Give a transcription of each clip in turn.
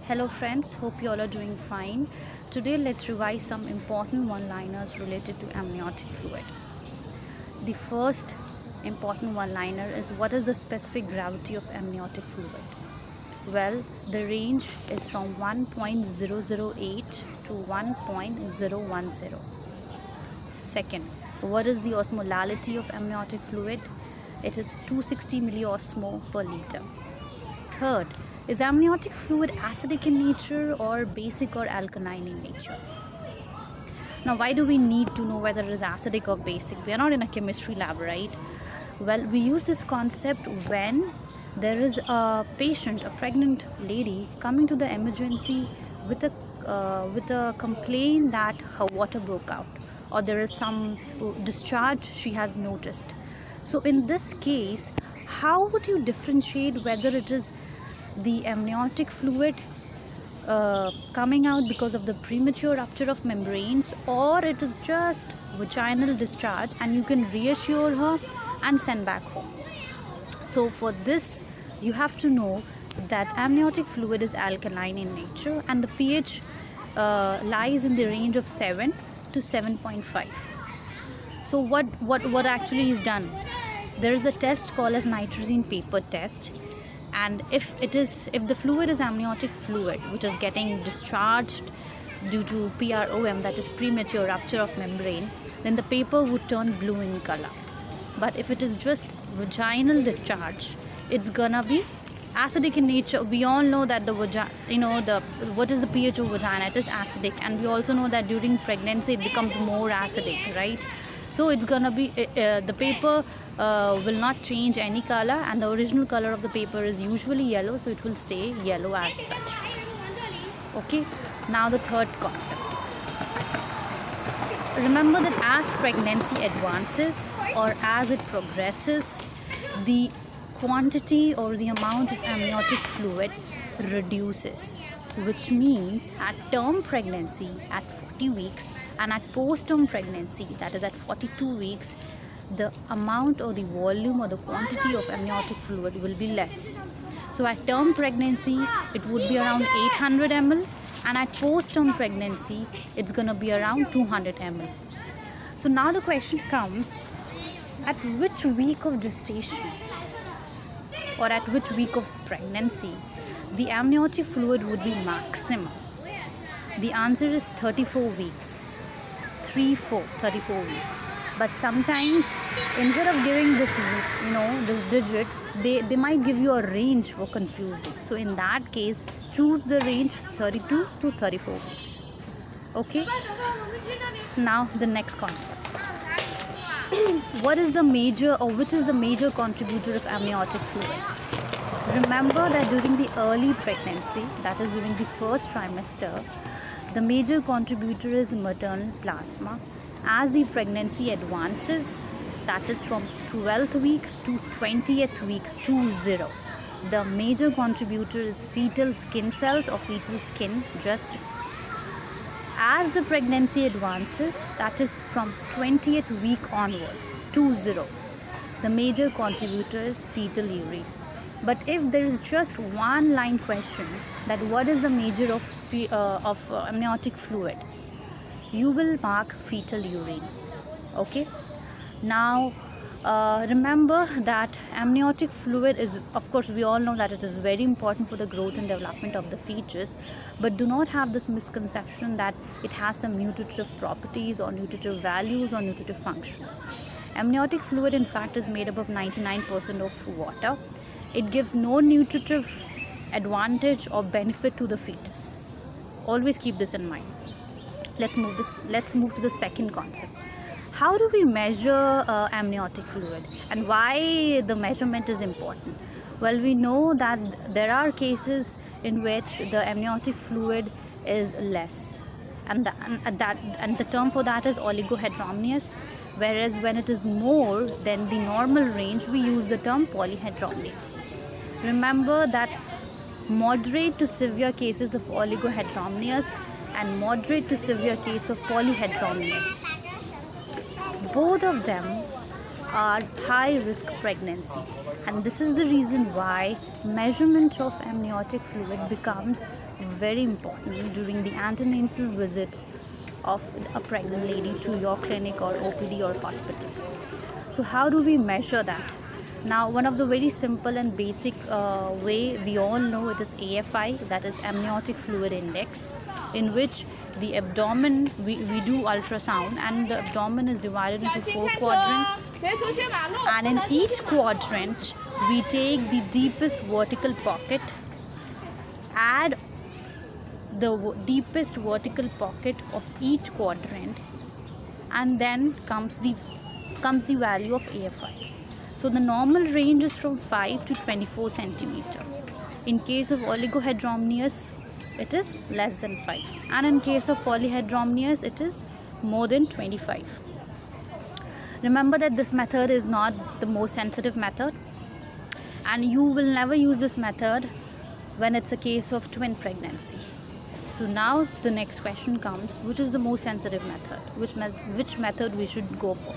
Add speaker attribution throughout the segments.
Speaker 1: Hello friends, hope you all are doing fine. Today let's revise some important one-liners related to amniotic fluid. The first important one-liner is, what is the specific gravity of amniotic fluid? Well, the range is from 1.008 to 1.010. Second, what is the osmolality of amniotic fluid? It is 260 milliosmo per liter. Third, is amniotic fluid acidic in nature or basic or alkaline in nature? Now, why do we need to know whether it is acidic or basic? We are not in a chemistry lab, right? Well, we use this concept when there is a patient, a pregnant lady, coming to the emergency with a complaint that her water broke out or there is some discharge she has noticed. So in this case, how would you differentiate whether it is the amniotic fluid coming out because of the premature rupture of membranes, or it is just vaginal discharge and you can reassure her and send back home? So for this, you have to know that amniotic fluid is alkaline in nature and the pH lies in the range of 7 to 7.5. So what actually is done? There is a test called as nitrazine paper test, and if the fluid is amniotic fluid which is getting discharged due to PROM, that is premature rupture of membrane, then the paper would turn blue in color. But if it is just vaginal discharge, it's gonna be acidic in nature. We all know that what is the pH of vagina? It is acidic, and we also know that during pregnancy it becomes more acidic, right? So it's gonna be the paper will not change any color, and the original color of the paper is usually yellow, so it will stay yellow as such. Okay, now the third concept. Remember that as pregnancy advances or as it progresses, the quantity or the amount of amniotic fluid reduces, which means at term pregnancy at 40 weeks and at post-term pregnancy, that is at 42 weeks, the amount or the volume or the quantity of amniotic fluid will be less. So at term pregnancy it would be around 800 ml, and at post-term pregnancy it's gonna be around 200 ml. So now the question comes, at which week of gestation or at which week of pregnancy the amniotic fluid would be maximum? The answer is 34 weeks. 34 weeks. But sometimes instead of giving this digit, they might give you a range for confusing. So in that case, choose the range 32 to 34 weeks. Okay, now the next concept. What is the major, or which is the major contributor of amniotic fluid? Remember that during the early pregnancy, that is during the first trimester, the major contributor is maternal plasma. As the pregnancy advances, that is from 12th week to 20th week 20, the major contributor is fetal skin cells or fetal skin. Just as the pregnancy advances, that is from 20th week onwards 20, the major contributor is fetal urine. But if there is just one line question that what is the major of amniotic fluid, you will mark fetal urine. Okay, now remember that amniotic fluid is, of course we all know that it is very important for the growth and development of the fetus, but do not have this misconception that it has some nutritive properties or nutritive values or nutritive functions. Amniotic fluid in fact is made up of 99% of water. It gives no nutritive advantage or benefit to the fetus. Always keep this in mind. Let's move to the second concept. How do we measure amniotic fluid, and why the measurement is important? Well, we know that there are cases in which the amniotic fluid is less, and the term for that is oligohydramnios, whereas when it is more than the normal range, we use the term polyhydramnios. Remember that moderate to severe cases of oligohydramnios and moderate to severe case of polyhydramnios, both of them are high risk pregnancy, and this is the reason why measurement of amniotic fluid becomes very important during the antenatal visits of a pregnant lady to your clinic or OPD or hospital. So how do we measure that? Now, one of the very simple and basic way we all know it is AFI, that is amniotic fluid index, in which the abdomen, we do ultrasound, and the abdomen is divided into 4 quadrants, and in each quadrant we take the deepest vertical pocket, add the deepest vertical pocket of each quadrant, and then comes the value of AFI. So the normal range is from 5 to 24 centimeter. In case of oligohydramnios, it is less than 5, and in case of polyhydramnios, it is more than 25. Remember that this method is not the most sensitive method, and you will never use this method when it's a case of twin pregnancy. So now the next question comes, which is the most sensitive method? Which method we should go for?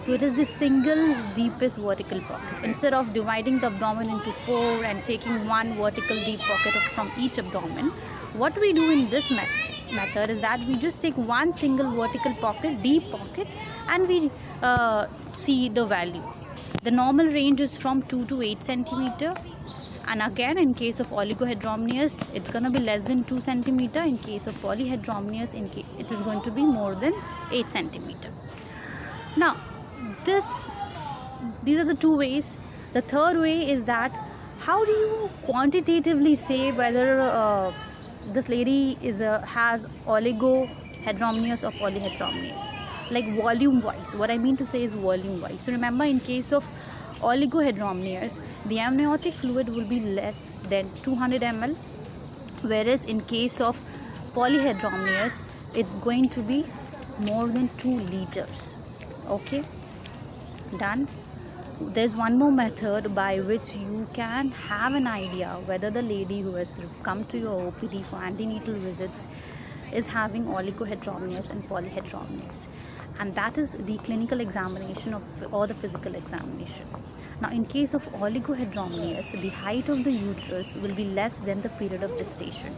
Speaker 1: So it is the single deepest vertical pocket. Instead of dividing the abdomen into 4 and taking one vertical deep pocket from each abdomen, what we do in this method is that we just take one single vertical pocket, deep pocket, and we see the value. The normal range is from 2 to 8 centimeter. And again, in case of oligohydramnios, it's going to be less than 2 centimeter. In case of polyhydramnios, it is going to be more than 8 centimeter. Now, these are the 2 ways. The third way is that how do you quantitatively say whether this lady has oligohydramnios or polyhydramnios? Like volume wise. What I mean to say is volume wise. So remember, in case of oligohydramnios, the amniotic fluid will be less than 200 ml, whereas in case of polyhydramnios, it's going to be more than 2 liters. Okay, done. There's one more method by which you can have an idea whether the lady who has come to your OPD for antenatal visits is having oligohydramnios and polyhydramnios, and that is the clinical examination or the physical examination. Now, in case of oligohydramnios, the height of the uterus will be less than the period of gestation,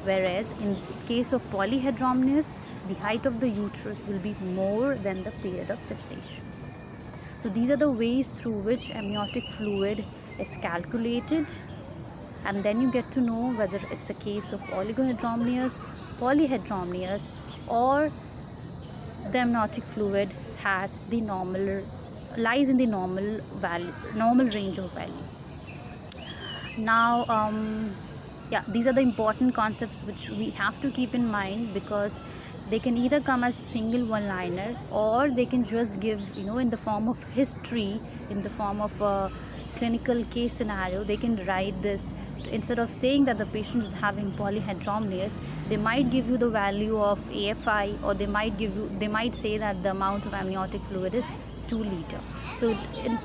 Speaker 1: whereas in case of polyhydramnios, the height of the uterus will be more than the period of gestation. So these are the ways through which amniotic fluid is calculated, and then you get to know whether it's a case of oligohydramnios, polyhydramnios, or the amniotic fluid lies in the normal range of value. Now, these are the important concepts which we have to keep in mind, because they can either come as single one-liner, or they can just give, in the form of history, in the form of a clinical case scenario. They can write this. Instead of saying that the patient is having polyhydramnios, they might give you the value of AFI, or they might say that the amount of amniotic fluid is 2 liter. So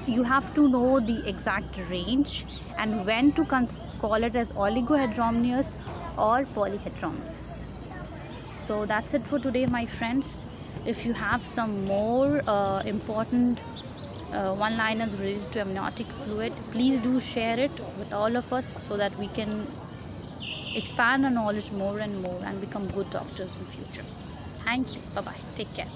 Speaker 1: you have to know the exact range and when to call it as oligohydramnios or polyhydramnios. So that's it for today, my friends. If you have some more important one-liners related to amniotic fluid, please do share it with all of us so that we can expand our knowledge more and more and become good doctors in future. Thank you. Bye-bye. Take care.